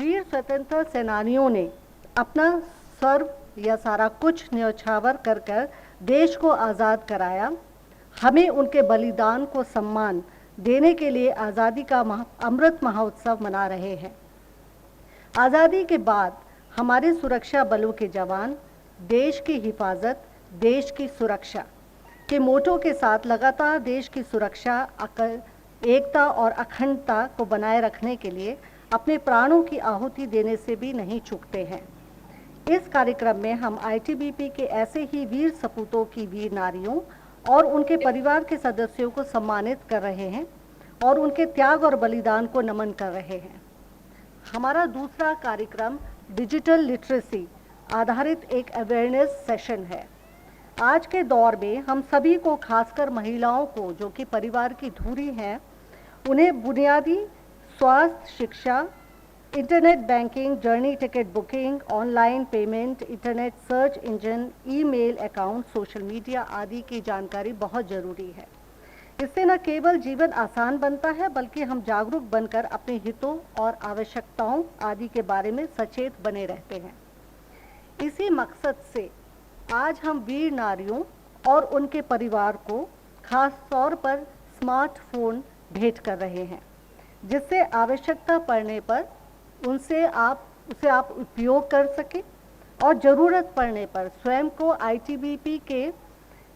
वीर स्वतंत्रता सेनानियों ने अपना सर्व या सारा कुछ न्यौछावर कर कर देश को आज़ाद कराया। हमें उनके बलिदान को सम्मान देने के लिए आज़ादी का अमृत महोत्सव मना रहे हैं। आज़ादी के बाद हमारे सुरक्षा बलों के जवान देश की हिफाजत, देश की सुरक्षा के मोटो के साथ लगातार देश की सुरक्षा, एकता और अखंडता को बनाए रखने के लिए अपने प्राणों की आहुति देने से भी नहीं चूकते हैं। इस कार्यक्रम में हम आईटीबीपी के ऐसे ही वीर सपूतों की वीर नारियों और उनके परिवार के सदस्यों को सम्मानित कर रहे हैं और उनके त्याग और बलिदान को नमन कर रहे हैं। हमारा दूसरा कार्यक्रम डिजिटल लिटरेसी आधारित एक अवेयरनेस सेशन है। आज के दौर में हम सभी को, खासकर महिलाओं को जो कि परिवार की धुरी हैं, उन्हें बुनियादी स्वास्थ्य शिक्षा, internet banking, journey ticket booking, online payment, internet search engine, email account, social media आदि की जानकारी बहुत ज़रूरी है। इससे न केवल जीवन आसान बनता है बल्कि हम जागरूक बनकर अपने हितों और आवश्यकताओं आदि के बारे में सचेत बने रहते हैं। इसी मकसद से आज हम वीर नारियों और उनके परिवार को खास तौर पर स्मार्टफोन भेंट कर रहे हैं, जिससे आवश्यकता पड़ने पर उसे आप उपयोग कर सकें और ज़रूरत पड़ने पर स्वयं को आईटीबीपी के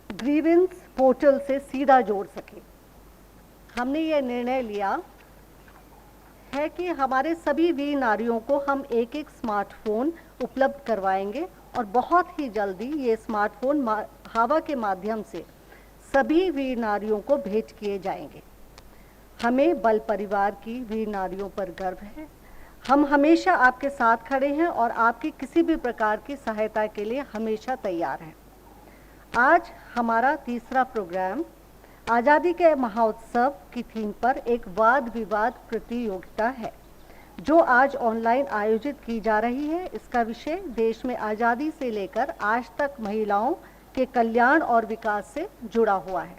ग्रीवेंस पोर्टल से सीधा जोड़ सकें। हमने ये निर्णय लिया है कि हमारे सभी वीर नारियों को हम एक एक स्मार्टफोन उपलब्ध करवाएंगे और बहुत ही जल्दी ये स्मार्टफोन हावा के माध्यम से सभी वीर नारियों को भेंट किए जाएंगे। हमें बल परिवार की वीर नारियों पर गर्व है। हम हमेशा आपके साथ खड़े हैं और आपकी किसी भी प्रकार की सहायता के लिए हमेशा तैयार हैं। आज हमारा तीसरा प्रोग्राम आज़ादी के महोत्सव की थीम पर एक वाद विवाद प्रतियोगिता है, जो आज ऑनलाइन आयोजित की जा रही है। इसका विषय देश में आज़ादी से लेकर आज तक महिलाओं के कल्याण और विकास से जुड़ा हुआ है।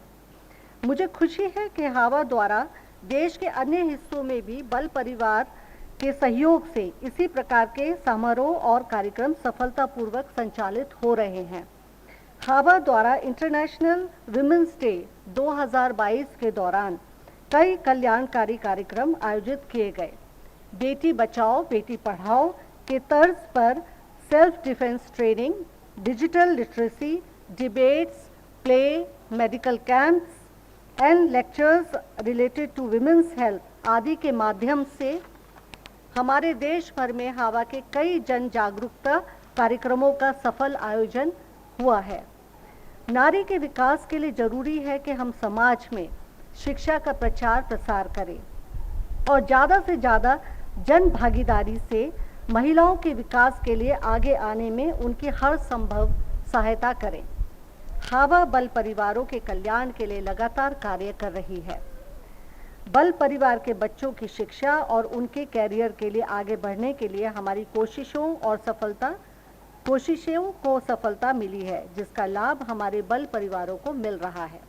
मुझे खुशी है कि हावा द्वारा देश के अन्य हिस्सों में भी बल परिवार के सहयोग से इसी प्रकार के समारोह और कार्यक्रम सफलतापूर्वक संचालित हो रहे हैं। हावा द्वारा इंटरनेशनल विमेंस डे 2022 के दौरान कई कल्याणकारी कार्यक्रम आयोजित किए गए। बेटी बचाओ बेटी पढ़ाओ के तर्ज पर self defence training, digital literacy, debates, play, medical camps and lectures related to women's health आदि के माध्यम से हमारे देश भर में हावा के कई जन जागरूकता कार्यक्रमों का सफल आयोजन हुआ है। नारी के विकास के लिए जरूरी है कि हम समाज में शिक्षा का प्रचार प्रसार करें और ज़्यादा से ज़्यादा जन भागीदारी से महिलाओं के विकास के लिए आगे आने में उनकी हर संभव सहायता करें। हावा बल परिवारों के कल्याण के लिए लगातार कार्य कर रही है। बल परिवार के बच्चों की शिक्षा और उनके कैरियर के लिए आगे बढ़ने के लिए हमारी कोशिशों को सफलता मिली है, जिसका लाभ हमारे बल परिवारों को मिल रहा है।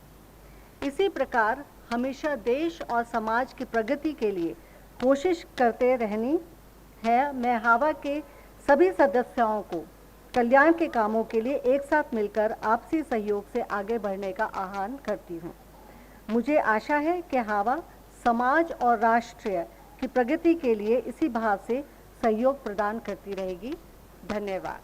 इसी प्रकार हमेशा देश और समाज की प्रगति के लिए कोशिश करते रहनी है। मैं हावा के सभी सदस्यों को कल्याण के कामों के लिए एक साथ मिलकर आपसी सहयोग से आगे बढ़ने का आह्वान करती हूँ। मुझे आशा है कि हावा समाज और राष्ट्र की प्रगति के लिए इसी भाव से सहयोग प्रदान करती रहेगी। धन्यवाद।